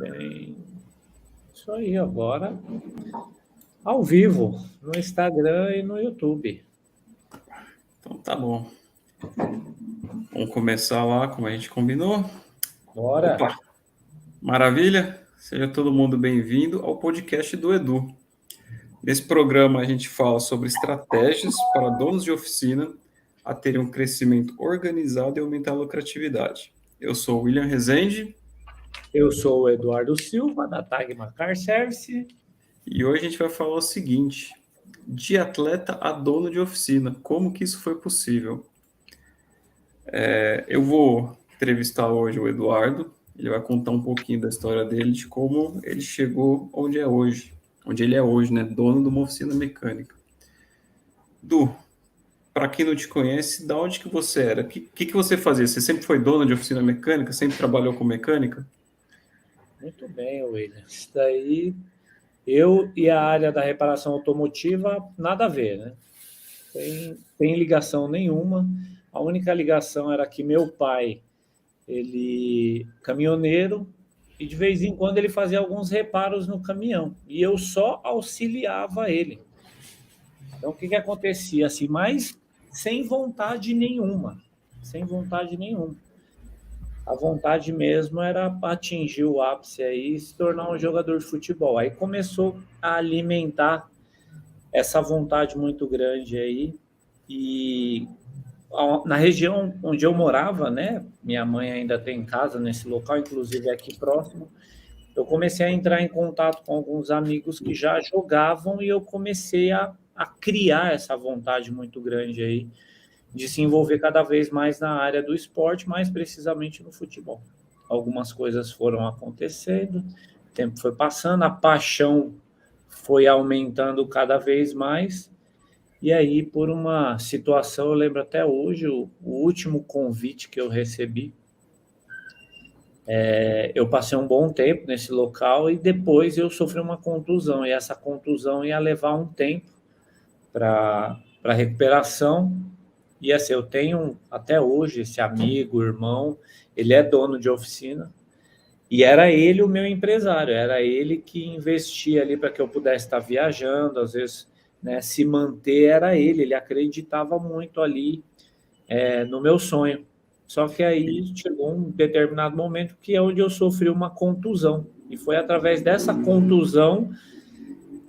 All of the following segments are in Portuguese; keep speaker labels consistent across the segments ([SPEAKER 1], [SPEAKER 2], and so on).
[SPEAKER 1] Bem, isso aí agora, ao vivo, no Instagram e no YouTube.
[SPEAKER 2] Então tá bom. Vamos começar lá como a gente combinou.
[SPEAKER 1] Bora!
[SPEAKER 2] Opa, maravilha! Seja todo mundo bem-vindo ao podcast do Edu. Nesse programa a gente fala sobre estratégias para donos de oficina a terem um crescimento organizado e aumentar a lucratividade. Eu sou o William Rezende
[SPEAKER 1] Eu sou o Eduardo Silva, da Tagma Car Service.
[SPEAKER 2] e hoje a gente vai falar o seguinte: de atleta a dono de oficina, como que isso foi possível? Eu vou entrevistar hoje o Eduardo, ele vai contar um pouquinho da história dele, de como ele chegou onde ele é hoje, né? Dono de uma oficina mecânica. Du, para quem não te conhece, da onde que você era? O que você fazia? Você sempre foi dono de oficina mecânica? Sempre trabalhou com mecânica?
[SPEAKER 1] Muito bem, William. Isso daí, eu e a área da reparação automotiva, nada a ver, né? Tem ligação nenhuma. A única ligação era que meu pai, ele caminhoneiro, e de vez em quando ele fazia alguns reparos no caminhão. E eu só auxiliava ele. Então, o que acontecia? Assim, mas sem vontade nenhuma. Sem vontade nenhuma. A vontade mesmo era atingir o ápice aí e se tornar um jogador de futebol. Aí começou a alimentar essa vontade muito grande aí. E na região onde eu morava, né? Minha mãe ainda tem casa nesse local, inclusive aqui próximo. Eu comecei a entrar em contato com alguns amigos que já jogavam e eu comecei a criar essa vontade muito grande aí de se envolver cada vez mais na área do esporte, mais precisamente no futebol. Algumas coisas foram acontecendo, o tempo foi passando, a paixão foi aumentando cada vez mais, e aí, por uma situação, eu lembro até hoje, o último convite que eu recebi, eu passei um bom tempo nesse local e depois eu sofri uma contusão, e essa contusão ia levar um tempo para recuperação. E assim, eu tenho até hoje esse amigo, irmão, ele é dono de oficina, e era ele o meu empresário, era ele que investia ali para que eu pudesse estar viajando, às vezes, né, se manter, era ele acreditava muito ali no meu sonho. Só que aí chegou um determinado momento que é onde eu sofri uma contusão, e foi através dessa contusão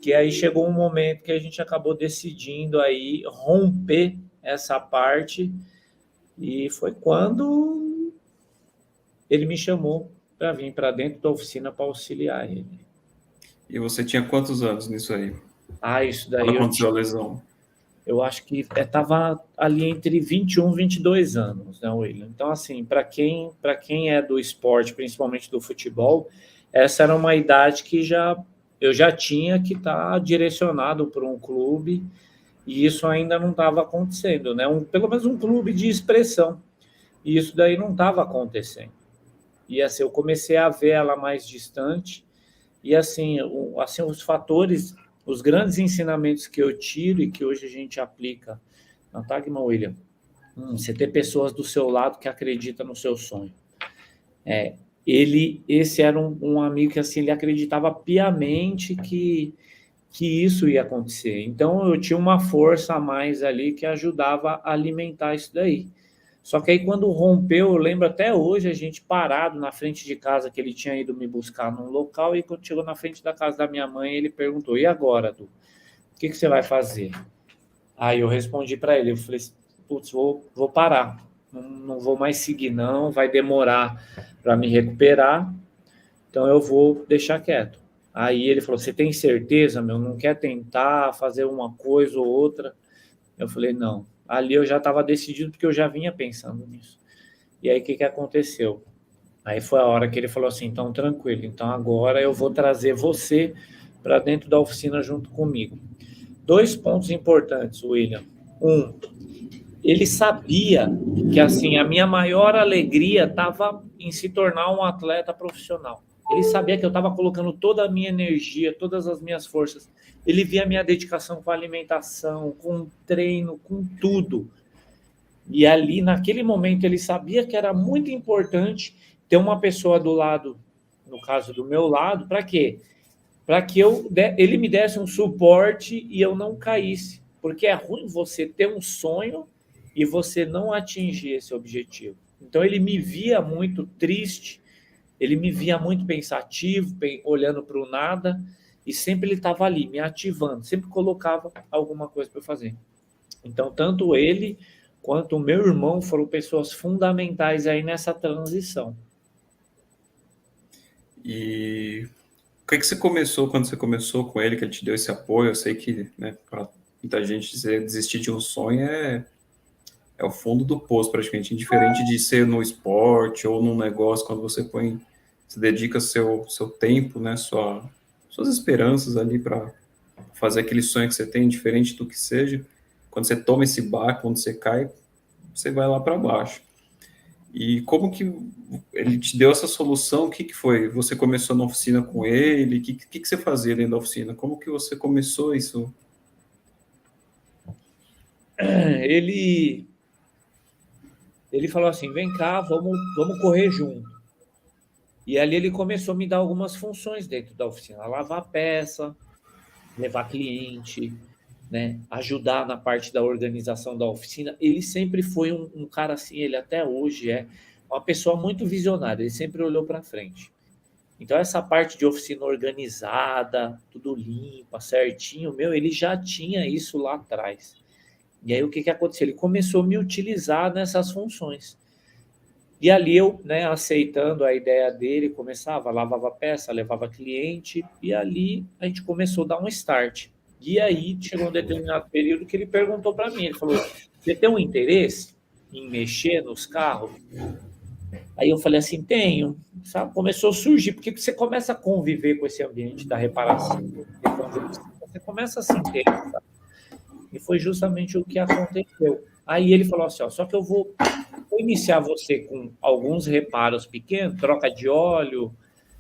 [SPEAKER 1] que aí chegou um momento que a gente acabou decidindo aí romper essa parte, e foi quando ele me chamou para vir para dentro da oficina para auxiliar ele.
[SPEAKER 2] E você tinha quantos anos nisso aí?
[SPEAKER 1] Isso daí
[SPEAKER 2] Quando aconteceu a lesão?
[SPEAKER 1] eu acho que estava ali entre 21 e 22 anos, né, William? Então, assim, para quem é do esporte, principalmente do futebol, essa era uma idade que eu já tinha que estar direcionado para um clube, e isso ainda não estava acontecendo, né? Pelo menos um clube de expressão. E isso daí não estava acontecendo. E assim, eu comecei a ver ela mais distante, e assim, os fatores, os grandes ensinamentos que eu tiro e que hoje a gente aplica na Tagma, William, você ter pessoas do seu lado que acreditam no seu sonho. Esse era um amigo que assim, ele acreditava piamente que isso ia acontecer. Então, eu tinha uma força a mais ali que ajudava a alimentar isso daí. Só que aí, quando rompeu, eu lembro até hoje, a gente parado na frente de casa, que ele tinha ido me buscar num local, e quando chegou na frente da casa da minha mãe, ele perguntou: e agora, Du? O que você vai fazer? Aí eu respondi para ele, eu falei: putz, vou parar, não vou mais seguir não, vai demorar para me recuperar, então eu vou deixar quieto. Aí ele falou: você tem certeza, meu? Não quer tentar fazer uma coisa ou outra? Eu falei: não. Ali eu já estava decidido, porque eu já vinha pensando nisso. E aí, o que aconteceu? Aí foi a hora que ele falou assim: então, tranquilo, então agora eu vou trazer você para dentro da oficina junto comigo. 2 pontos importantes, William. Ele sabia que assim a minha maior alegria estava em se tornar um atleta profissional. Ele sabia que eu estava colocando toda a minha energia, todas as minhas forças. Ele via a minha dedicação com a alimentação, com o treino, com tudo. E ali, naquele momento, ele sabia que era muito importante ter uma pessoa do lado, no caso do meu lado, para quê? Para que ele me desse um suporte e eu não caísse. Porque é ruim você ter um sonho e você não atingir esse objetivo. Então ele me via muito triste, ele me via muito pensativo, olhando para o nada, e sempre ele estava ali, me ativando, sempre colocava alguma coisa para eu fazer. Então, tanto ele quanto o meu irmão foram pessoas fundamentais aí nessa transição.
[SPEAKER 2] E o que você começou quando você começou com ele, que ele te deu esse apoio? Eu sei que, né, para muita gente desistir de um sonho é o fundo do poço, praticamente, indiferente de ser no esporte ou num negócio, quando você dedica seu tempo, né, suas esperanças ali para fazer aquele sonho que você tem, diferente do que seja, quando você toma esse baque, quando você cai, você vai lá para baixo. E como que ele te deu essa solução? O que foi? Você começou na oficina com ele? O que você fazia dentro da oficina? Como que você começou isso?
[SPEAKER 1] Ele falou assim, vem cá, vamos correr junto. E ali ele começou a me dar algumas funções dentro da oficina, lavar peça, levar cliente, né, ajudar na parte da organização da oficina. Ele sempre foi um cara assim, ele até hoje é uma pessoa muito visionária, ele sempre olhou para frente. Então essa parte de oficina organizada, tudo limpa, certinho, ele já tinha isso lá atrás. E aí o que aconteceu? Ele começou a me utilizar nessas funções. E ali eu, né, aceitando a ideia dele, começava, lavava peça, levava cliente, e ali a gente começou a dar um start. E aí chegou um determinado período que ele perguntou para mim, ele falou, você tem um interesse em mexer nos carros? Aí eu falei assim, tenho. Sabe? Começou a surgir, porque você começa a conviver com esse ambiente da reparação, você começa a se interessar. E foi justamente o que aconteceu. Aí ele falou assim, ó, só que eu vou iniciar você com alguns reparos pequenos, troca de óleo,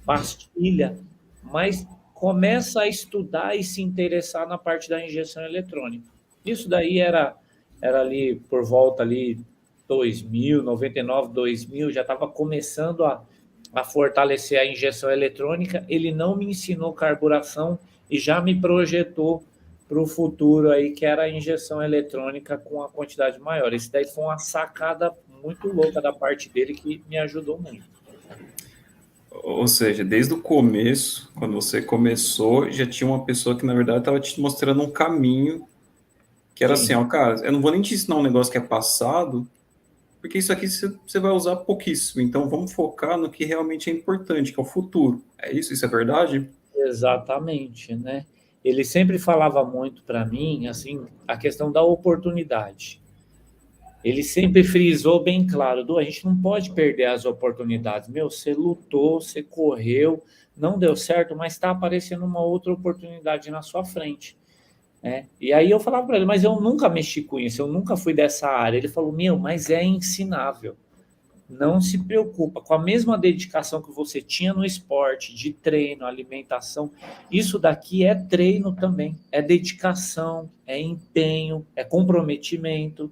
[SPEAKER 1] pastilha, mas começa a estudar e se interessar na parte da injeção eletrônica. Isso daí era ali por volta ali 2000, 99, 2000, já estava começando a fortalecer a injeção eletrônica. Ele não me ensinou carburação e já me projetou para o futuro aí, que era a injeção eletrônica com a quantidade maior. Isso daí foi uma sacada muito louca da parte dele que me ajudou muito.
[SPEAKER 2] Ou seja, desde o começo, quando você começou, já tinha uma pessoa que, na verdade, estava te mostrando um caminho que era assim, ó, cara, eu não vou nem te ensinar um negócio que é passado, porque isso aqui você vai usar pouquíssimo. Então, vamos focar no que realmente é importante, que é o futuro. É isso? Isso é verdade?
[SPEAKER 1] Exatamente, né? Ele sempre falava muito para mim, assim, a questão da oportunidade. Ele sempre frisou bem claro, Du, a gente não pode perder as oportunidades. Você lutou, você correu, não deu certo, mas está aparecendo uma outra oportunidade na sua frente. Né? E aí eu falava para ele, mas eu nunca mexi com isso, eu nunca fui dessa área. Ele falou, mas é ensinável. Não se preocupa, com a mesma dedicação que você tinha no esporte, de treino, alimentação, isso daqui é treino também, é dedicação, é empenho, é comprometimento.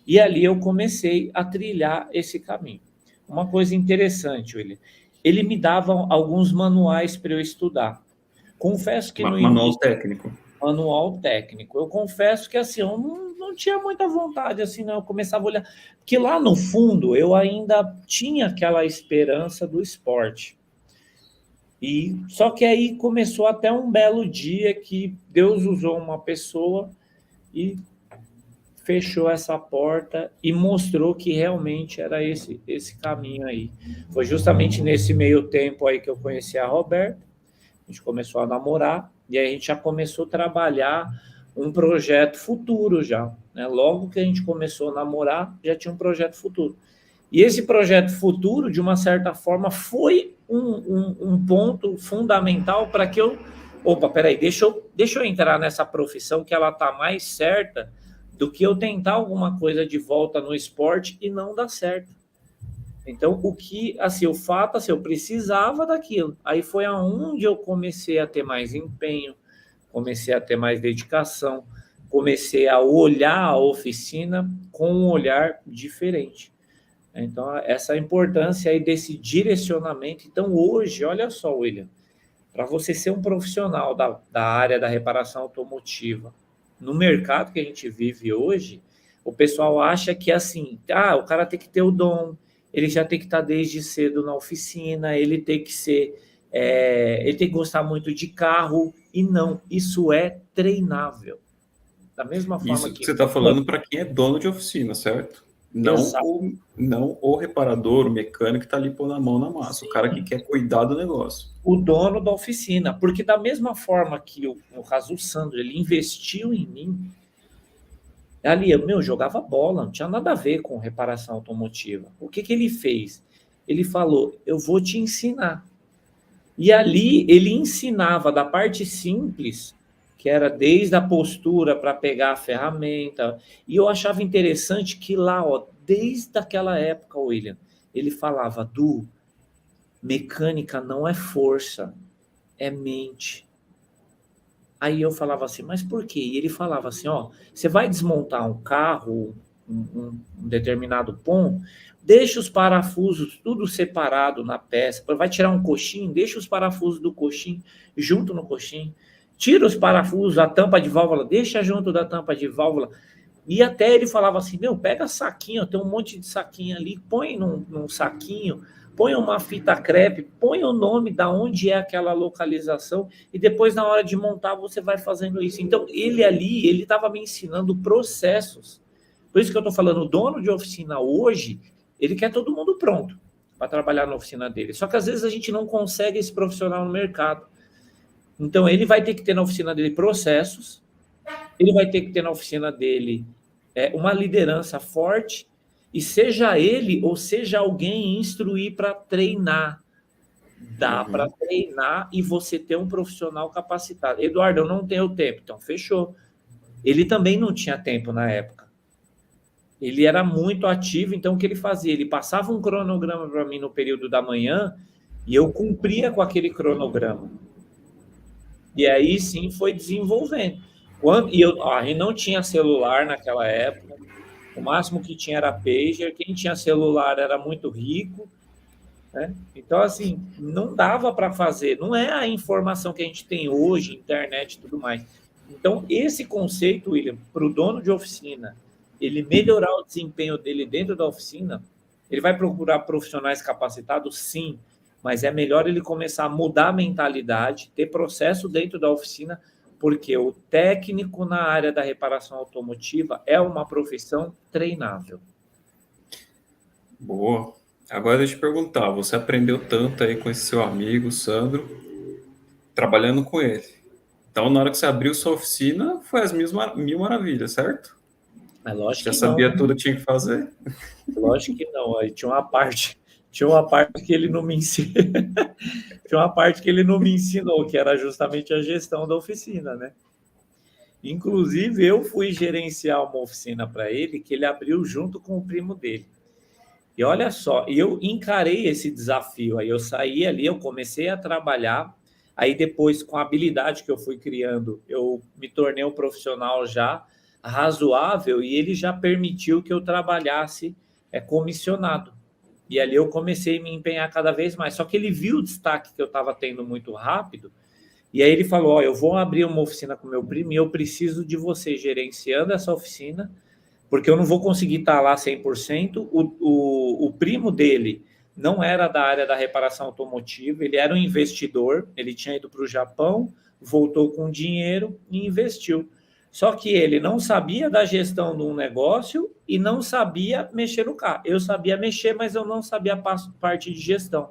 [SPEAKER 1] E ali eu comecei a trilhar esse caminho. Uma coisa interessante, William, ele me dava alguns manuais para eu estudar. Confesso que no
[SPEAKER 2] Manual
[SPEAKER 1] início,
[SPEAKER 2] técnico.
[SPEAKER 1] manual técnico, eu confesso que assim, eu não tinha muita vontade, assim, não. Eu começava a olhar, porque lá no fundo eu ainda tinha aquela esperança do esporte. E só que aí começou até um belo dia que Deus usou uma pessoa e fechou essa porta e mostrou que realmente era esse caminho aí. Foi justamente nesse meio tempo aí que eu conheci a Roberta, a gente começou a namorar, e aí a gente já começou a trabalhar um projeto futuro já. Né? Logo que a gente começou a namorar, já tinha um projeto futuro. E esse projeto futuro, de uma certa forma, foi um ponto fundamental para que eu... Opa, peraí, deixa eu entrar nessa profissão que ela está mais certa do que eu tentar alguma coisa de volta no esporte e não dar certo. Então, o fato, assim, eu precisava daquilo. Aí foi aonde eu comecei a ter mais empenho, comecei a ter mais dedicação, comecei a olhar a oficina com um olhar diferente. Então, essa importância aí desse direcionamento. Então, hoje, olha só, William, para você ser um profissional da área da reparação automotiva, no mercado que a gente vive hoje, o pessoal acha que assim, o cara tem que ter o dom, ele já tem que estar desde cedo na oficina, ele tem que ser, ele tem que gostar muito de carro, e não, isso é treinável. Da mesma forma
[SPEAKER 2] Isso que
[SPEAKER 1] que...
[SPEAKER 2] você está falando para quem é dono de oficina, certo?
[SPEAKER 1] Exato.
[SPEAKER 2] Não o reparador, o mecânico que está ali pondo a mão na massa,
[SPEAKER 1] Sim.
[SPEAKER 2] o cara que quer cuidar do negócio.
[SPEAKER 1] O dono da oficina, porque da mesma forma que, no caso, o Sandro, ele investiu em mim, ali, eu jogava bola, não tinha nada a ver com reparação automotiva. O que ele fez? Ele falou, eu vou te ensinar. E ali ele ensinava da parte simples, que era desde a postura para pegar a ferramenta, e eu achava interessante que lá, desde aquela época, William, ele falava, mecânica não é força, é mente. Aí eu falava assim, mas por quê? E ele falava assim, você vai desmontar um carro, um determinado ponto, deixa os parafusos tudo separado na peça, vai tirar um coxim, deixa os parafusos do coxim junto no coxim, tira os parafusos, a tampa de válvula, deixa junto da tampa de válvula. E até ele falava assim, pega saquinho, tem um monte de saquinho ali, põe num saquinho, põe uma fita crepe, põe o nome da onde é aquela localização e depois na hora de montar você vai fazendo isso. Então ele estava me ensinando processos. Por isso que eu estou falando, o dono de oficina hoje, ele quer todo mundo pronto para trabalhar na oficina dele. Só que às vezes a gente não consegue esse profissional no mercado. Então ele vai ter que ter na oficina dele processos, ele vai ter que ter na oficina dele uma liderança forte, e seja ele ou seja alguém instruir para treinar. Dá para treinar e você ter um profissional capacitado. Eduardo, eu não tenho tempo. Então, fechou. Ele também não tinha tempo na época. Ele era muito ativo, então o que ele fazia? Ele passava um cronograma para mim no período da manhã e eu cumpria com aquele cronograma. E aí sim foi desenvolvendo. A gente não tinha celular naquela época, o máximo que tinha era pager, quem tinha celular era muito rico, né? Então, assim, não dava para fazer, não é a informação que a gente tem hoje, internet e tudo mais. Então, esse conceito, William, para o dono de oficina, ele melhorar o desempenho dele dentro da oficina, ele vai procurar profissionais capacitados, sim, mas é melhor ele começar a mudar a mentalidade, ter processo dentro da oficina, porque o técnico na área da reparação automotiva é uma profissão treinável.
[SPEAKER 2] Boa. Agora deixa eu te perguntar, você aprendeu tanto aí com esse seu amigo, Sandro, trabalhando com ele. Então, na hora que você abriu sua oficina, foi as mil maravilhas, certo?
[SPEAKER 1] Mas lógico
[SPEAKER 2] Já
[SPEAKER 1] que
[SPEAKER 2] sabia
[SPEAKER 1] não.
[SPEAKER 2] tudo que tinha que fazer?
[SPEAKER 1] Lógico que não. Aí tinha uma parte que ele não me ensinou. Tinha uma parte que ele não me ensinou, que era justamente a gestão da oficina, né? Inclusive, eu fui gerenciar uma oficina para ele que ele abriu junto com o primo dele. E olha só, eu encarei esse desafio. Aí eu saí ali, eu comecei a trabalhar. Aí depois, com a habilidade que eu fui criando, eu me tornei um profissional já razoável e ele já permitiu que eu trabalhasse comissionado. E ali eu comecei a me empenhar cada vez mais. Só que ele viu o destaque que eu estava tendo muito rápido. E aí ele falou, eu vou abrir uma oficina com meu primo e eu preciso de você gerenciando essa oficina, porque eu não vou conseguir estar lá 100%. O primo dele não era da área da reparação automotiva, ele era um investidor, ele tinha ido para o Japão, voltou com dinheiro e investiu. Só que ele não sabia da gestão de um negócio e não sabia mexer no carro. Eu sabia mexer, mas eu não sabia a parte de gestão.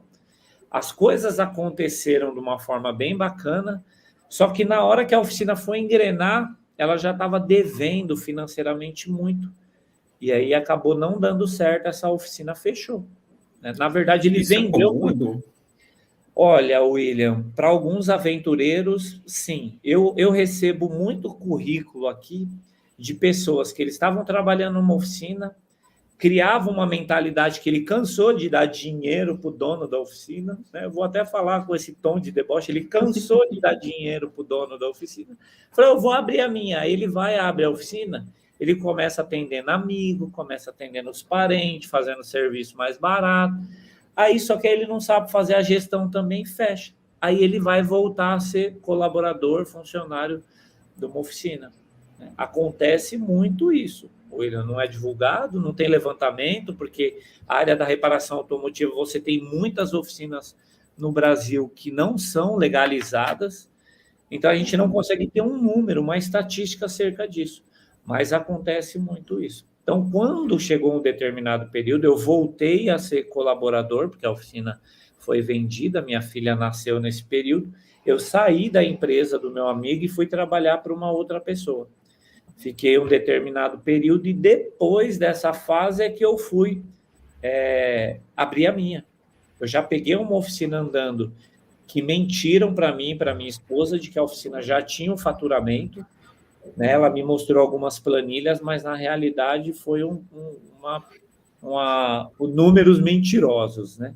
[SPEAKER 1] As coisas aconteceram de uma forma bem bacana, só que na hora que a oficina foi engrenar, ela já estava devendo financeiramente muito. E aí acabou não dando certo, essa oficina fechou. Na verdade, ele
[SPEAKER 2] Isso
[SPEAKER 1] vendeu.
[SPEAKER 2] É comum, Edu?
[SPEAKER 1] Olha, William, para alguns aventureiros, sim. Eu recebo muito currículo aqui de pessoas que eles estavam trabalhando numa oficina, criavam uma mentalidade que ele cansou de dar dinheiro para o dono da oficina, né? Eu vou até falar com esse tom de deboche, ele cansou de dar dinheiro para o dono da oficina. Falou, eu vou abrir a minha. Aí ele vai, abre a oficina, ele começa atendendo amigo, começa atendendo os parentes, fazendo serviço mais barato. Aí só que ele não sabe fazer a gestão também, fecha. Aí ele vai voltar a ser colaborador, funcionário de uma oficina. Acontece muito isso. William, não é divulgado, não tem levantamento, porque a área da reparação automotiva, você tem muitas oficinas no Brasil que não são legalizadas, então a gente não consegue ter um número, uma estatística acerca disso, mas acontece muito isso. Então, quando chegou um determinado período, eu voltei a ser colaborador, porque a oficina foi vendida, minha filha nasceu nesse período, eu saí da empresa do meu amigo e fui trabalhar para uma outra pessoa. Fiquei um determinado período e depois dessa fase é que eu fui abrir a minha. Eu já peguei uma oficina andando que mentiram para mim e para minha esposa de que a oficina já tinha um faturamento, né? Ela me mostrou algumas planilhas, mas na realidade foi números mentirosos, né?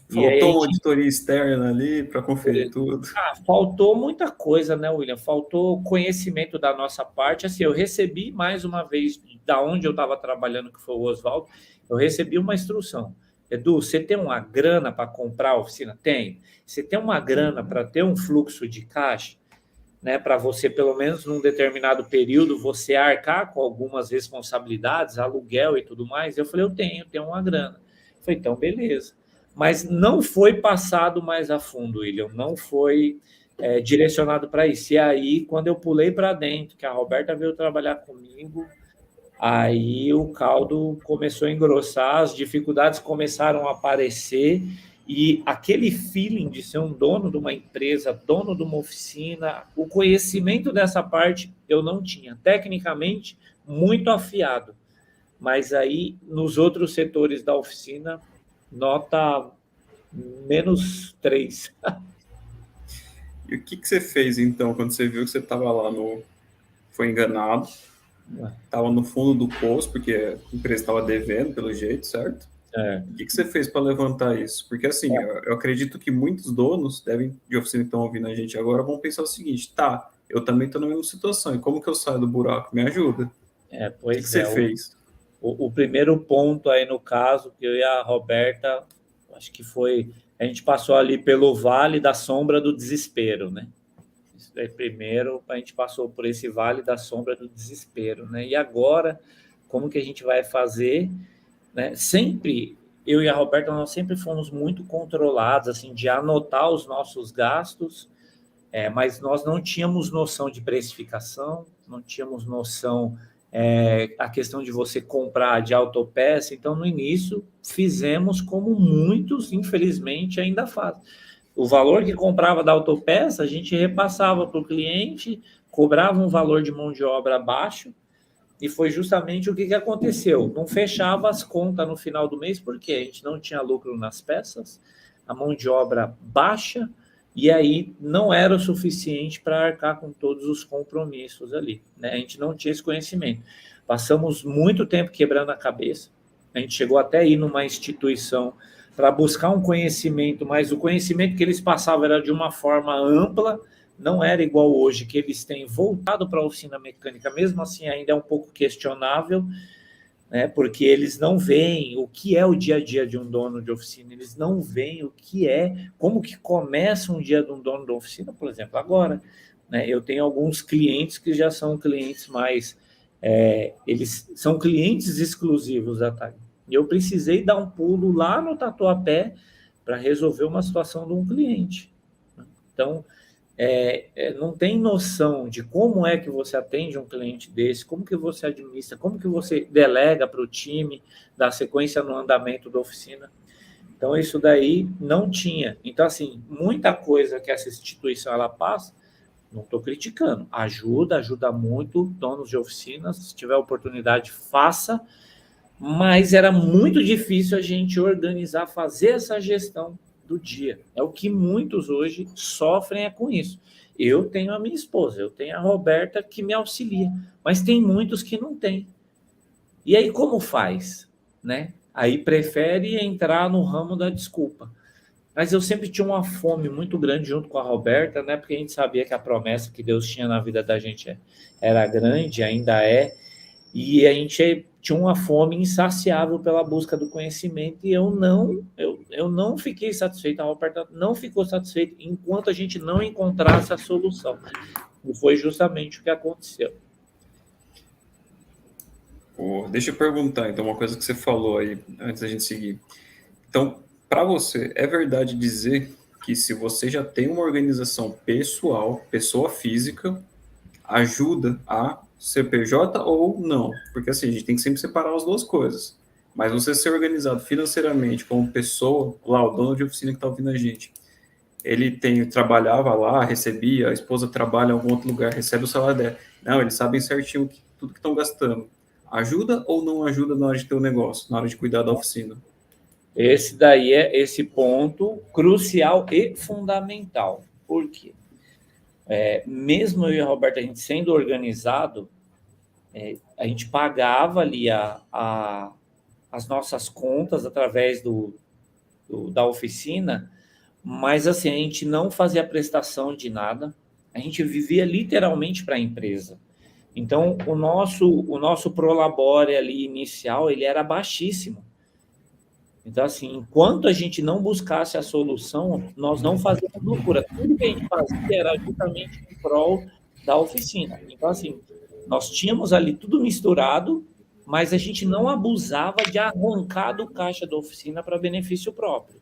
[SPEAKER 2] Faltou uma auditoria externa ali para conferir tudo.
[SPEAKER 1] Faltou muita coisa, né, William? Faltou conhecimento da nossa parte. Assim, eu recebi mais uma vez, da onde eu estava trabalhando, que foi o Oswaldo, eu recebi uma instrução. Edu, você tem uma grana para comprar a oficina? Tem. Você tem uma grana para ter um fluxo de caixa, né, para você, pelo menos num determinado período, você arcar com algumas responsabilidades, aluguel e tudo mais? Eu falei, eu tenho uma grana. Eu falei, então, beleza. Mas não foi passado mais a fundo, William, não foi direcionado para isso. E aí, quando eu pulei para dentro, que a Roberta veio trabalhar comigo, aí o caldo começou a engrossar, as dificuldades começaram a aparecer, e aquele feeling de ser um dono de uma empresa, dono de uma oficina, o conhecimento dessa parte eu não tinha. Tecnicamente, muito afiado. Mas aí, nos outros setores da oficina, nota -3.
[SPEAKER 2] E o que você fez, então, quando você viu que você estava lá foi enganado, estava no fundo do poço, porque a empresa estava devendo, pelo jeito, certo? O que você fez para levantar isso? Porque, assim, eu acredito que muitos donos de oficina que estão ouvindo a gente agora vão pensar o seguinte, tá, eu também estou na mesma situação, e como que eu saio do buraco? Me ajuda. O que você fez?
[SPEAKER 1] O primeiro ponto aí, no caso, que eu e a Roberta, acho que foi, a gente passou ali pelo vale da sombra do desespero, né? Isso daí primeiro, a gente passou por esse vale da sombra do desespero, né? E agora, como que a gente vai fazer, né? Sempre, eu e a Roberta, nós sempre fomos muito controlados, assim, de anotar os nossos gastos, mas nós não tínhamos noção de precificação, não tínhamos noção a questão de você comprar de autopeça. Então, no início, fizemos como muitos, infelizmente, ainda fazem. O valor que comprava da autopeça, a gente repassava para o cliente, cobrava um valor de mão de obra baixo, e foi justamente o que aconteceu. Não fechava as contas no final do mês, porque a gente não tinha lucro nas peças, a mão de obra baixa, e aí não era o suficiente para arcar com todos os compromissos ali, né? A gente não tinha esse conhecimento. Passamos muito tempo quebrando a cabeça, a gente chegou até a ir numa instituição para buscar um conhecimento, mas o conhecimento que eles passavam era de uma forma ampla, não era igual hoje, que eles têm voltado para a oficina mecânica, mesmo assim ainda é um pouco questionável, né, porque eles não veem o que é o dia a dia de um dono de oficina, eles não veem o que como que começa um dia de um dono de oficina, por exemplo, agora, né, eu tenho alguns clientes que já são clientes mais, eles são clientes exclusivos da TAG, e eu precisei dar um pulo lá no Tatuapé para resolver uma situação de um cliente. Então, não tem noção de como é que você atende um cliente desse, como que você administra, como que você delega para o time, dá sequência no andamento da oficina. Então, isso daí não tinha. Então, assim, muita coisa que essa instituição ela passa, não estou criticando, ajuda muito, donos de oficinas, se tiver oportunidade, faça, mas era muito difícil a gente organizar, fazer essa gestão do dia. É o que muitos hoje sofrem com isso. Eu tenho a minha esposa, eu tenho a Roberta que me auxilia, mas tem muitos que não têm. E aí como faz, né? Aí prefere entrar no ramo da desculpa. Mas eu sempre tinha uma fome muito grande junto com a Roberta, né? Porque a gente sabia que a promessa que Deus tinha na vida da gente era grande, ainda é. E a gente tinha uma fome insaciável pela busca do conhecimento e eu não fiquei satisfeito, a Roberta não ficou satisfeita enquanto a gente não encontrasse a solução. E foi justamente o que aconteceu.
[SPEAKER 2] Deixa eu perguntar, então, uma coisa que você falou aí, antes da gente seguir. Então, para você, é verdade dizer que se você já tem uma organização pessoal, pessoa física, ajuda a CPJ ou não? Porque assim, a gente tem que sempre separar as duas coisas. Mas você ser organizado financeiramente como pessoa, lá, o dono de oficina que está ouvindo a gente, trabalhava lá, recebia, a esposa trabalha em algum outro lugar, recebe o salário dela. Não, eles sabem certinho tudo que estão gastando. Ajuda ou não ajuda na hora de ter o negócio, na hora de cuidar da oficina?
[SPEAKER 1] Esse daí é esse ponto crucial e fundamental. Por quê? Mesmo eu e a Roberta, a gente sendo organizado, a gente pagava ali as nossas contas através da oficina, mas assim, a gente não fazia prestação de nada, a gente vivia literalmente para a empresa. Então, o nosso prolabore ali inicial, ele era baixíssimo. Então, assim, enquanto a gente não buscasse a solução, nós não fazíamos loucura. Tudo que a gente fazia era justamente em prol da oficina. Então, assim, nós tínhamos ali tudo misturado, mas a gente não abusava de arrancar do caixa da oficina para benefício próprio.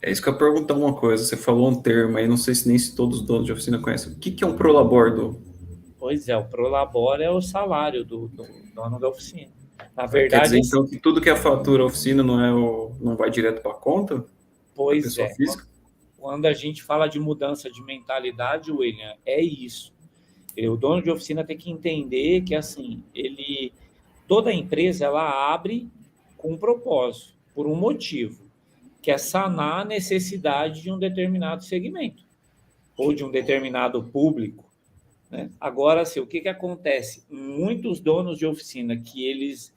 [SPEAKER 2] É isso que eu ia perguntar uma coisa. Você falou um termo aí, não sei se todos os donos de oficina conhecem. O que é um prolabordo?
[SPEAKER 1] Pois é, o prolabore é o salário do dono da oficina. Na
[SPEAKER 2] Quer
[SPEAKER 1] verdade,
[SPEAKER 2] dizer,
[SPEAKER 1] assim,
[SPEAKER 2] então, que tudo que é fatura oficina não vai direto para a conta da
[SPEAKER 1] pois
[SPEAKER 2] pessoa
[SPEAKER 1] é.
[SPEAKER 2] física?
[SPEAKER 1] Quando a gente fala de mudança de mentalidade, William, é isso. O dono de oficina tem que entender que assim, toda empresa ela abre com um propósito, por um motivo, que é sanar a necessidade de um determinado segmento ou de um determinado público, né? Agora, assim, o que acontece? Muitos donos de oficina que eles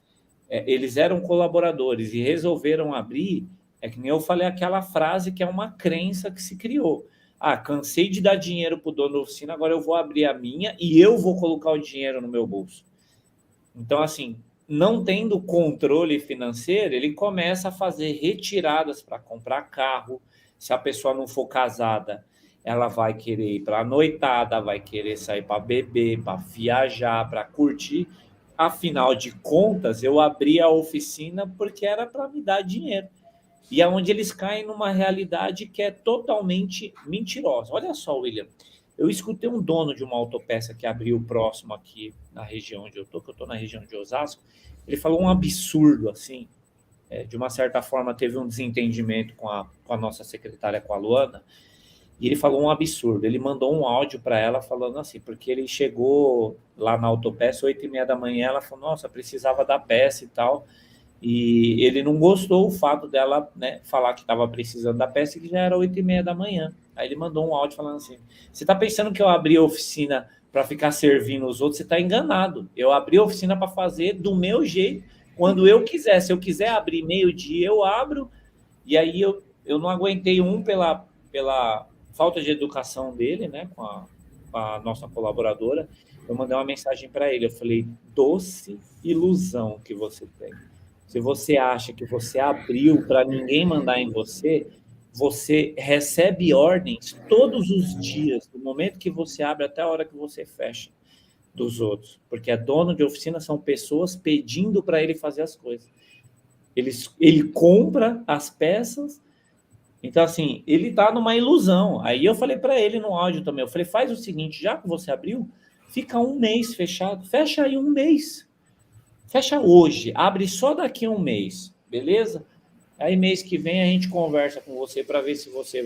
[SPEAKER 1] eram colaboradores e resolveram abrir, é que nem eu falei aquela frase que é uma crença que se criou. Ah, cansei de dar dinheiro para o dono da oficina, agora eu vou abrir a minha e eu vou colocar o dinheiro no meu bolso. Então, assim, não tendo controle financeiro, ele começa a fazer retiradas para comprar carro. Se a pessoa não for casada, ela vai querer ir para a noitada, vai querer sair para beber, para viajar, para curtir. Afinal de contas, eu abri a oficina porque era para me dar dinheiro. E é onde eles caem numa realidade que é totalmente mentirosa. Olha só, William, eu escutei um dono de uma autopeça que abriu próximo aqui na região onde eu estou, que eu estou na região de Osasco, ele falou um absurdo, assim, de uma certa forma teve um desentendimento com a nossa secretária, com a Luana, e ele falou um absurdo, ele mandou um áudio para ela falando assim, porque ele chegou lá na autopeça, 8h30 da manhã, ela falou, nossa, precisava da peça e tal, e ele não gostou o fato dela, né, falar que estava precisando da peça e que já era 8h30 da manhã. Aí ele mandou um áudio falando assim: você está pensando que eu abri a oficina para ficar servindo os outros? Você está enganado. Eu abri a oficina para fazer do meu jeito, quando eu quiser. Se eu quiser abrir meio-dia, eu abro. E aí eu não aguentei pela falta de educação dele, né, com a nossa colaboradora. Eu mandei uma mensagem para ele. Eu falei: doce ilusão que você tem. Se você acha que você abriu para ninguém mandar em você, você recebe ordens todos os dias, do momento que você abre até a hora que você fecha, dos outros. Porque é dono de oficina, são pessoas pedindo para ele fazer as coisas. Ele compra as peças, então assim, ele está numa ilusão. Aí eu falei para ele no áudio também, eu falei, faz o seguinte, já que você abriu, fica um mês fechado, fecha aí um mês. Fecha hoje, abre só daqui a um mês, beleza? Aí mês que vem a gente conversa com você para ver se você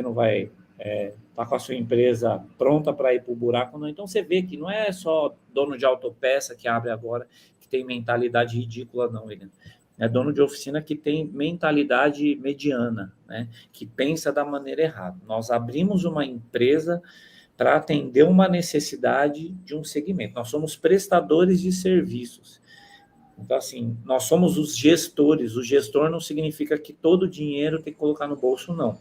[SPEAKER 1] não vai tá com a sua empresa pronta para ir para o buraco, não. Então você vê que não é só dono de autopeça que abre agora, que tem mentalidade ridícula, não, William. É dono de oficina que tem mentalidade mediana, né? Que pensa da maneira errada. Nós abrimos uma empresa para atender uma necessidade de um segmento. Nós somos prestadores de serviços. Então, assim, nós somos os gestores. O gestor não significa que todo o dinheiro tem que colocar no bolso, não.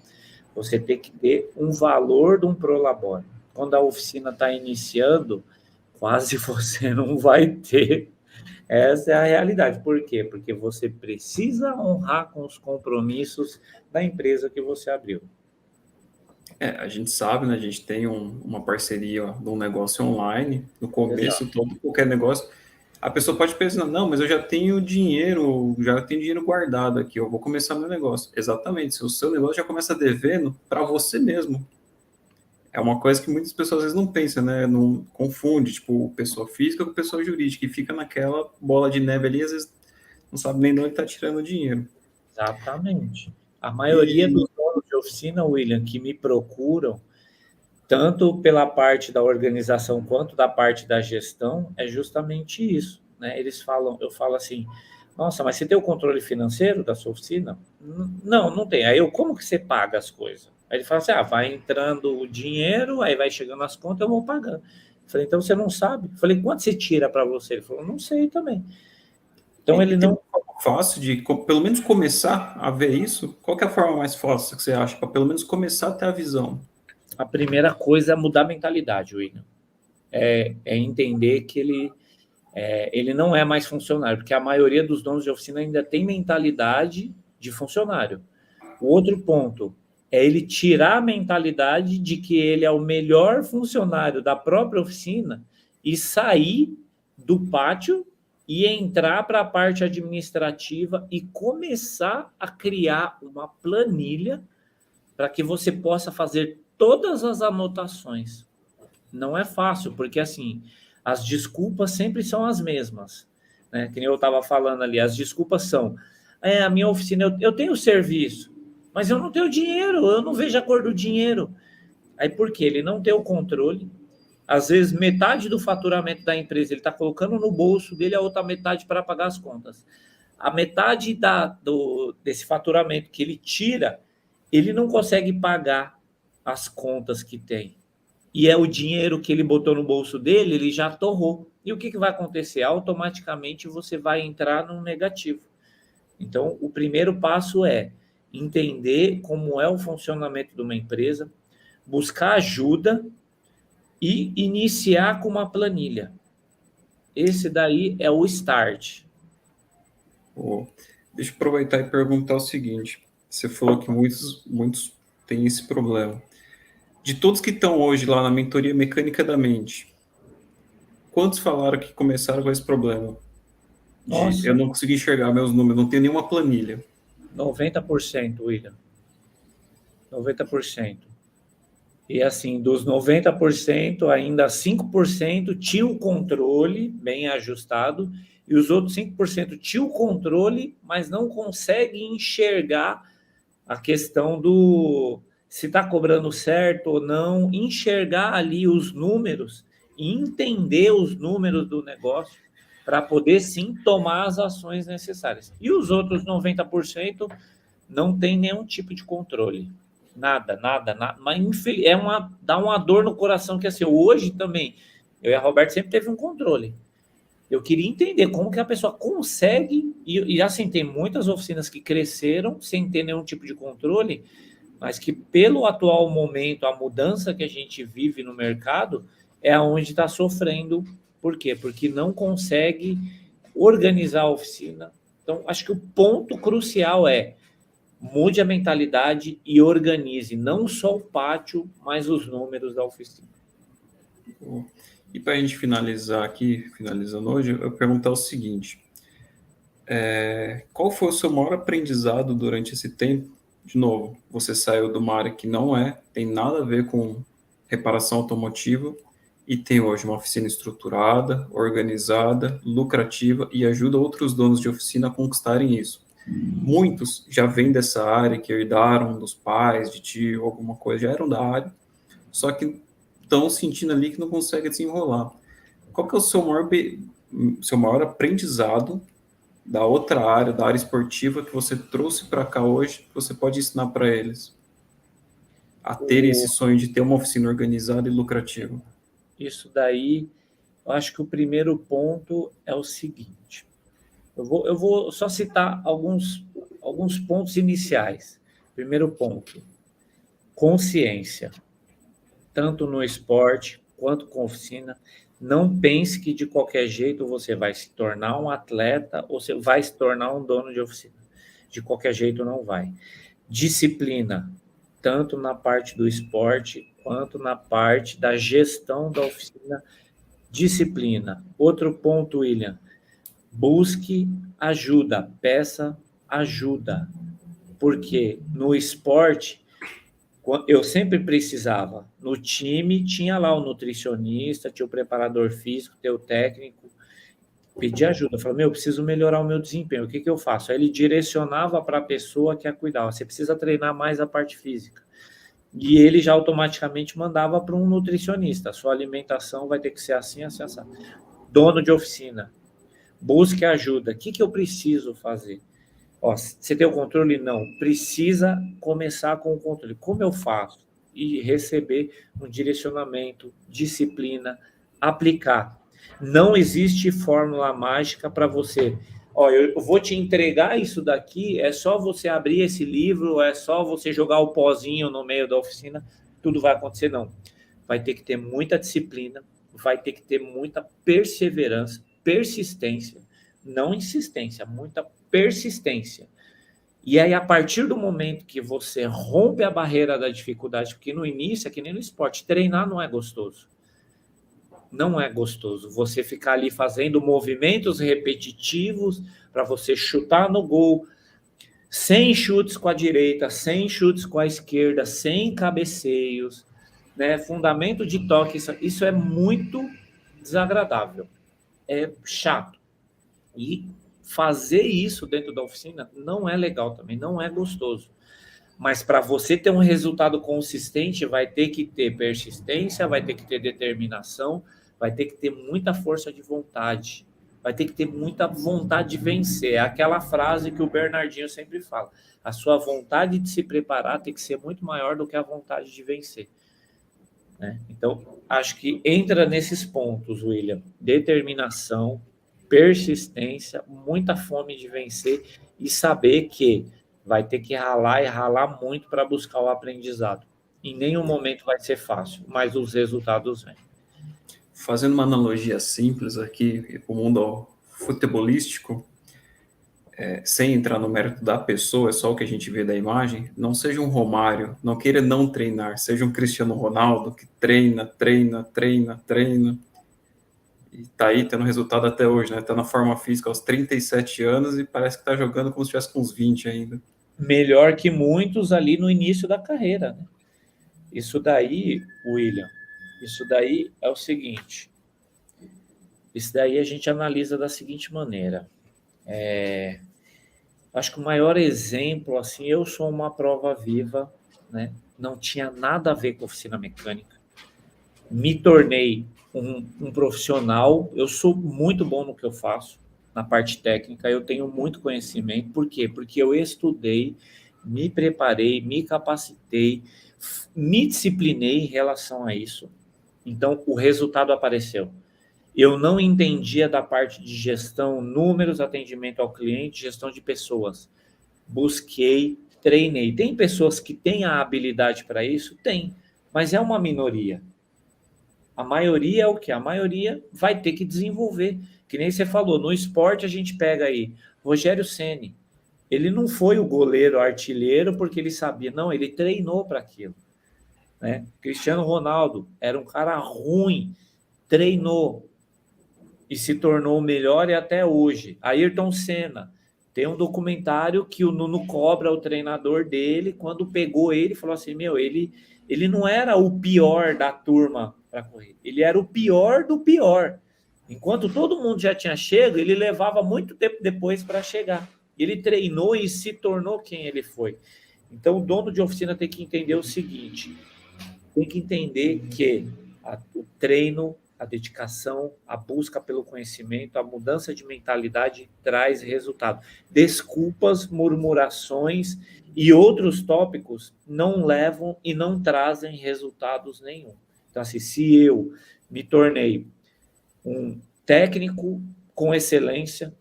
[SPEAKER 1] Você tem que ter um valor de um prolabore. Quando a oficina está iniciando, quase você não vai ter. Essa é a realidade. Por quê? Porque você precisa honrar com os compromissos da empresa que você abriu.
[SPEAKER 2] A gente sabe, né? A gente tem uma parceria de um negócio online. No começo,
[SPEAKER 1] Exato.
[SPEAKER 2] todo qualquer negócio, a pessoa pode pensar, não, mas eu já tenho dinheiro guardado aqui, eu vou começar meu negócio. Exatamente, se o seu negócio já começa devendo para você mesmo. É uma coisa que muitas pessoas às vezes não pensam, né? Não confunde, tipo, pessoa física com pessoa jurídica, e fica naquela bola de neve ali, às vezes não sabe nem de onde está tirando o dinheiro.
[SPEAKER 1] Exatamente. A maioria
[SPEAKER 2] E
[SPEAKER 1] dos donos de oficina, William, que me procuram, tanto pela parte da organização quanto da parte da gestão, é justamente isso, né? Eles falam, eu falo assim, nossa, mas você tem o controle financeiro da sua oficina? Não, não tem. Aí eu, como que você paga as coisas? Aí ele fala assim, vai entrando o dinheiro, aí vai chegando as contas, eu vou pagando. Eu falei, então você não sabe? Eu falei, quanto você tira para você? Ele falou, não sei também. Então
[SPEAKER 2] E
[SPEAKER 1] ele
[SPEAKER 2] tem
[SPEAKER 1] não.
[SPEAKER 2] uma forma fácil de, pelo menos, começar a ver isso? Qual que é a forma mais fácil que você acha, para pelo menos começar a ter a visão?
[SPEAKER 1] A primeira coisa é mudar a mentalidade, William. É entender que ele não é mais funcionário, porque a maioria dos donos de oficina ainda tem mentalidade de funcionário. O outro ponto é ele tirar a mentalidade de que ele é o melhor funcionário da própria oficina e sair do pátio e entrar para a parte administrativa e começar a criar uma planilha para que você possa fazer todas as anotações. Não é fácil, porque assim, as desculpas sempre são as mesmas, né? Que nem eu estava falando ali, as desculpas são: a minha oficina, eu tenho serviço, mas eu não tenho dinheiro, eu não vejo a cor do dinheiro. Aí por quê? Ele não tem o controle. Às vezes, metade do faturamento da empresa ele está colocando no bolso dele, a outra metade para pagar as contas. A metade desse faturamento que ele tira, ele não consegue pagar as contas que tem. E é o dinheiro que ele botou no bolso dele, ele já torrou. E o que vai acontecer? Automaticamente você vai entrar no negativo. Então, o primeiro passo é entender como é o funcionamento de uma empresa, buscar ajuda e iniciar com uma planilha. Esse daí é o start.
[SPEAKER 2] Pô, deixa eu aproveitar e perguntar o seguinte: você falou que muitos têm esse problema. De todos que estão hoje lá na mentoria mecânica da mente, quantos falaram que começaram com esse problema? De eu
[SPEAKER 1] Nossa,
[SPEAKER 2] não consegui enxergar meus números, não tenho nenhuma planilha.
[SPEAKER 1] 90%, William. 90%. E assim, dos 90%, ainda 5% tinha o controle bem ajustado, e os outros 5% tinham o controle, mas não consegue enxergar a questão do se está cobrando certo ou não, enxergar ali os números e entender os números do negócio para poder sim tomar as ações necessárias. E os outros 90% não tem nenhum tipo de controle. Nada, nada, nada. Mas dá uma dor no coração que assim, hoje também, eu e a Roberta sempre teve um controle. Eu queria entender como que a pessoa consegue, e assim, tem muitas oficinas que cresceram sem ter nenhum tipo de controle, mas que pelo atual momento, a mudança que a gente vive no mercado, é onde está sofrendo. Por quê? Porque não consegue organizar a oficina. Então, acho que o ponto crucial é mude a mentalidade e organize não só o pátio, mas os números da oficina.
[SPEAKER 2] E para a gente finalizar aqui, finalizando hoje, eu perguntar o seguinte: qual foi o seu maior aprendizado durante esse tempo? De novo, você saiu de uma área que não tem nada a ver com reparação automotiva e tem hoje uma oficina estruturada, organizada, lucrativa e ajuda outros donos de oficina a conquistarem isso. Muitos já vêm dessa área, que herdaram dos pais, de tio, alguma coisa, já eram da área, só que estão sentindo ali que não conseguem desenrolar. Qual que é o seu maior aprendizado da outra área, da área esportiva, que você trouxe para cá hoje, que você pode ensinar para eles a ter esse
[SPEAKER 1] O,
[SPEAKER 2] sonho de ter uma oficina organizada e lucrativa?
[SPEAKER 1] isso daí, eu acho que o primeiro ponto é o seguinte. Eu vou só citar alguns pontos iniciais. Primeiro ponto, consciência, tanto no esporte quanto com oficina. Não pense que de qualquer jeito você vai se tornar um atleta ou você vai se tornar um dono de oficina. De qualquer jeito não vai. Disciplina, tanto na parte do esporte quanto na parte da gestão da oficina. Disciplina. Outro ponto, William. Busque ajuda, peça ajuda. Porque no esporte, eu sempre precisava. No time, tinha lá o nutricionista, tinha o preparador físico, tinha o técnico. Pedi ajuda. Falei, eu preciso melhorar o meu desempenho. O que eu faço? Aí ele direcionava para a pessoa que a cuidava. Você precisa treinar mais a parte física. E ele já automaticamente mandava para um nutricionista. A sua alimentação vai ter que ser assim, assim, assim. Dono de oficina. Busque ajuda. O que eu preciso fazer? Ó, você tem o controle? Não. Precisa começar com o controle. Como eu faço? E receber um direcionamento, disciplina, aplicar. Não existe fórmula mágica para você. Ó, eu vou te entregar isso daqui, é só você abrir esse livro, é só você jogar o pozinho no meio da oficina, tudo vai acontecer, não. Vai ter que ter muita disciplina, vai ter que ter muita perseverança, persistência, não insistência, muita persistência. E aí, a partir do momento que você rompe a barreira da dificuldade, porque no início, é que nem no esporte, treinar não é gostoso. Não é gostoso. Você ficar ali fazendo movimentos repetitivos para você chutar no gol, sem chutes com a direita, sem chutes com a esquerda, sem cabeceios, né? Fundamento de toque, isso é muito desagradável. É chato. E fazer isso dentro da oficina não é legal também, não é gostoso. Mas para você ter um resultado consistente, vai ter que ter persistência, vai ter que ter determinação, vai ter que ter muita força de vontade, vai ter que ter muita vontade de vencer. É aquela frase que o Bernardinho sempre fala. A sua vontade de se preparar tem que ser muito maior do que a vontade de vencer. Né? Então, acho que entra nesses pontos, William. Determinação, persistência, muita fome de vencer e saber que vai ter que ralar e ralar muito para buscar o aprendizado. Em nenhum momento vai ser fácil, mas os resultados vêm.
[SPEAKER 2] Fazendo uma analogia simples aqui, o mundo futebolístico, sem entrar no mérito da pessoa, é só o que a gente vê da imagem, não seja um Romário, não queira não treinar, seja um Cristiano Ronaldo que treina, e tá aí tendo resultado até hoje, né? Tá na forma física aos 37 anos e parece que tá jogando como se tivesse com uns 20 ainda.
[SPEAKER 1] Melhor que muitos ali no início da carreira, né? Isso daí, William, isso daí é o seguinte. Isso daí a gente analisa da seguinte maneira. Acho que o maior exemplo, assim, eu sou uma prova viva, né? Não tinha nada a ver com oficina mecânica. Me tornei um profissional, eu sou muito bom no que eu faço, na parte técnica, eu tenho muito conhecimento. Por quê? Porque eu estudei, me preparei, me capacitei, me disciplinei em relação a isso. Então, o resultado apareceu. Eu não entendia da parte de gestão, números, atendimento ao cliente, gestão de pessoas. Busquei, treinei. Tem pessoas que têm a habilidade para isso? Tem, mas é uma minoria. A maioria é o que? A maioria vai ter que desenvolver. Que nem você falou, no esporte a gente pega aí Rogério Ceni. Ele não foi o goleiro artilheiro porque ele sabia, não, ele treinou para aquilo. Né? Cristiano Ronaldo era um cara ruim, treinou e se tornou o melhor e até hoje. Ayrton Senna, tem um documentário que o Nuno Cobra, o treinador dele, quando pegou ele, falou assim, ele não era o pior da turma para correr, ele era o pior do pior. Enquanto todo mundo já tinha chegado, ele levava muito tempo depois para chegar. Ele treinou e se tornou quem ele foi. Então, o dono de oficina tem que entender o seguinte, tem que entender que o treino, a dedicação, a busca pelo conhecimento, a mudança de mentalidade traz resultado. Desculpas, murmurações e outros tópicos não levam e não trazem resultados nenhum. Então, assim, se eu me tornei um técnico com excelência,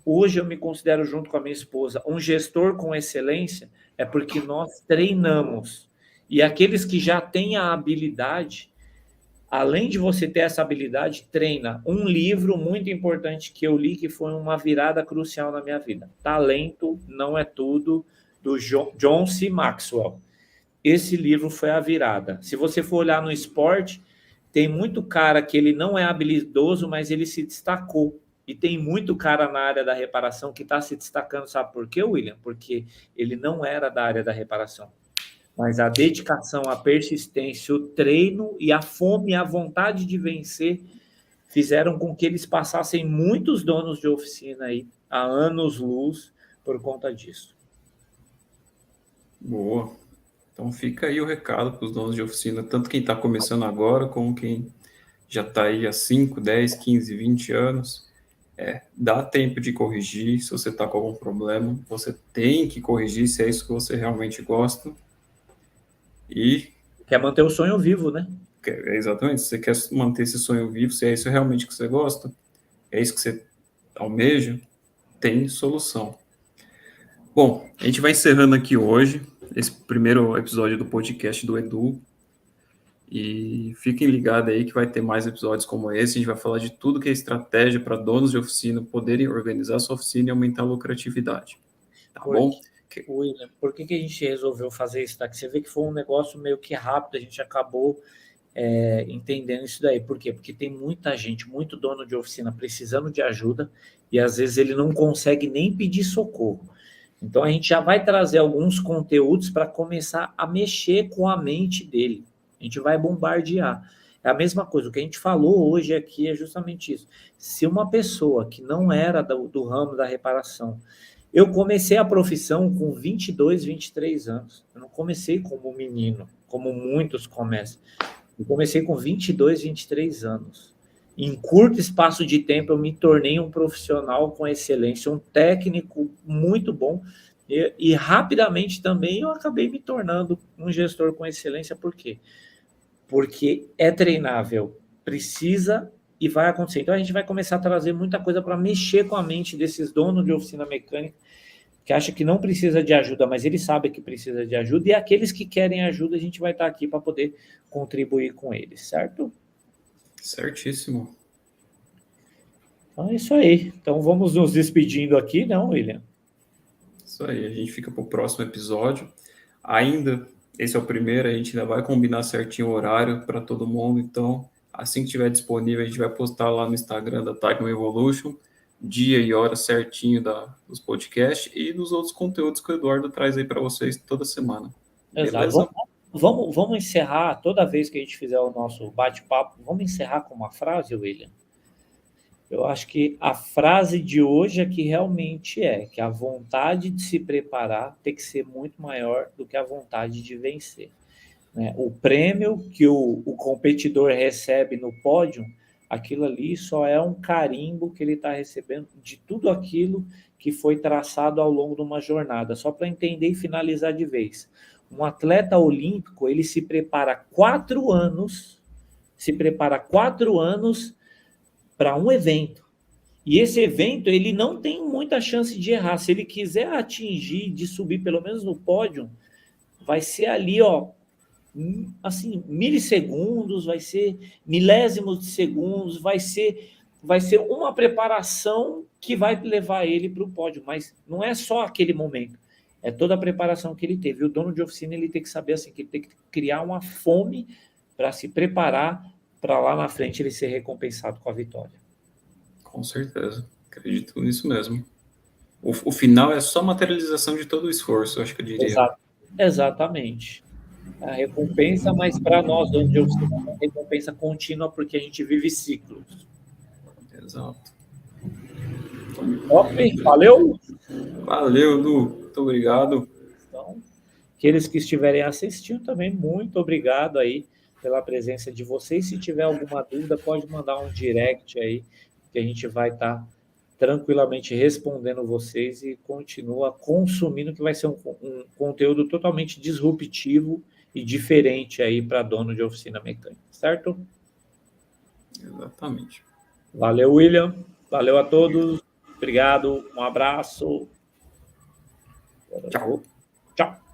[SPEAKER 1] hoje eu me considero, junto com a minha esposa, um gestor com excelência, é porque nós treinamos. E aqueles que já têm a habilidade, além de você ter essa habilidade, treina. Um livro muito importante que eu li, que foi uma virada crucial na minha vida. Talento Não É Tudo, do John C. Maxwell. Esse livro foi a virada. Se você for olhar no esporte, tem muito cara que ele não é habilidoso, mas ele se destacou. E tem muito cara na área da reparação que está se destacando. Sabe por quê, William? Porque ele não era da área da reparação. Mas a dedicação, a persistência, o treino e a fome, a vontade de vencer fizeram com que eles passassem muitos donos de oficina aí há anos-luz por conta disso.
[SPEAKER 2] Boa. Então fica aí o recado para os donos de oficina, tanto quem está começando agora, como quem já está aí há 5, 10, 15, 20 anos. Dá tempo de corrigir se você está com algum problema. Você tem que corrigir se é isso que você realmente gosta. E
[SPEAKER 1] quer manter o sonho vivo, né?
[SPEAKER 2] Exatamente, se você quer manter esse sonho vivo, se é isso realmente que você gosta, é isso que você almeja, tem solução. Bom, a gente vai encerrando aqui hoje esse primeiro episódio do podcast do Edu. E fiquem ligados aí que vai ter mais episódios como esse. A gente vai falar de tudo que é estratégia para donos de oficina poderem organizar sua oficina e aumentar a lucratividade. Tá bom?
[SPEAKER 1] William, por que a gente resolveu fazer isso? Tá? Que você vê que foi um negócio meio que rápido, a gente acabou entendendo isso daí. Por quê? Porque tem muita gente, muito dono de oficina precisando de ajuda e às vezes ele não consegue nem pedir socorro. Então a gente já vai trazer alguns conteúdos para começar a mexer com a mente dele. A gente vai bombardear. É a mesma coisa, o que a gente falou hoje aqui é justamente isso. Se uma pessoa que não era do ramo da reparação, eu comecei a profissão com 22, 23 anos. Eu não comecei como menino, como muitos começam. Eu comecei com 22, 23 anos. Em curto espaço de tempo, eu me tornei um profissional com excelência, um técnico muito bom. E rapidamente também eu acabei me tornando um gestor com excelência. Por quê? Porque é treinável, precisa e vai acontecer. Então, a gente vai começar a trazer muita coisa para mexer com a mente desses donos de oficina mecânica que acha que não precisa de ajuda, mas ele sabe que precisa de ajuda, e aqueles que querem ajuda, a gente vai estar aqui para poder contribuir com eles, certo?
[SPEAKER 2] Certíssimo.
[SPEAKER 1] Então é isso aí. Então vamos nos despedindo aqui, não, William?
[SPEAKER 2] Isso aí, a gente fica para o próximo episódio. Ainda, esse é o primeiro, a gente ainda vai combinar certinho o horário para todo mundo, então assim que estiver disponível, a gente vai postar lá no Instagram da Tecno Evolution, dia e hora certinho dos podcasts e dos outros conteúdos que o Eduardo traz aí para vocês toda semana. Beleza?
[SPEAKER 1] Exato. Vamos encerrar, toda vez que a gente fizer o nosso bate-papo, vamos encerrar com uma frase, William? Eu acho que a frase de hoje é que realmente que a vontade de se preparar tem que ser muito maior do que a vontade de vencer. Né? O prêmio que o competidor recebe no pódio, aquilo ali só é um carimbo que ele está recebendo de tudo aquilo que foi traçado ao longo de uma jornada. Só para entender e finalizar de vez. Um atleta olímpico, ele se prepara 4 anos para um evento. E esse evento, ele não tem muita chance de errar. Se ele quiser atingir, de subir pelo menos no pódio, vai ser ali, assim, milissegundos, vai ser milésimos de segundos, vai ser uma preparação que vai levar ele para o pódio. Mas não é só aquele momento, é toda a preparação que ele teve. E o dono de oficina, ele tem que saber assim, que ele tem que criar uma fome para se preparar para lá na frente ele ser recompensado com a vitória.
[SPEAKER 2] Com certeza, acredito nisso mesmo. O final é só materialização de todo o esforço, acho que eu diria.
[SPEAKER 1] Exatamente. A recompensa, mas para nós, onde eu sinto uma recompensa contínua, porque a gente vive ciclos.
[SPEAKER 2] Exato.
[SPEAKER 1] Ok, valeu?
[SPEAKER 2] Valeu, Edu. Muito obrigado.
[SPEAKER 1] Então, aqueles que estiverem assistindo também, muito obrigado aí pela presença de vocês. Se tiver alguma dúvida, pode mandar um direct aí, que a gente vai estar tranquilamente respondendo vocês e continua consumindo, que vai ser um conteúdo totalmente disruptivo e diferente aí para dono de oficina mecânica, certo?
[SPEAKER 2] Exatamente.
[SPEAKER 1] Valeu, William. Valeu a todos. Obrigado. Um abraço.
[SPEAKER 2] Tchau.
[SPEAKER 1] Tchau.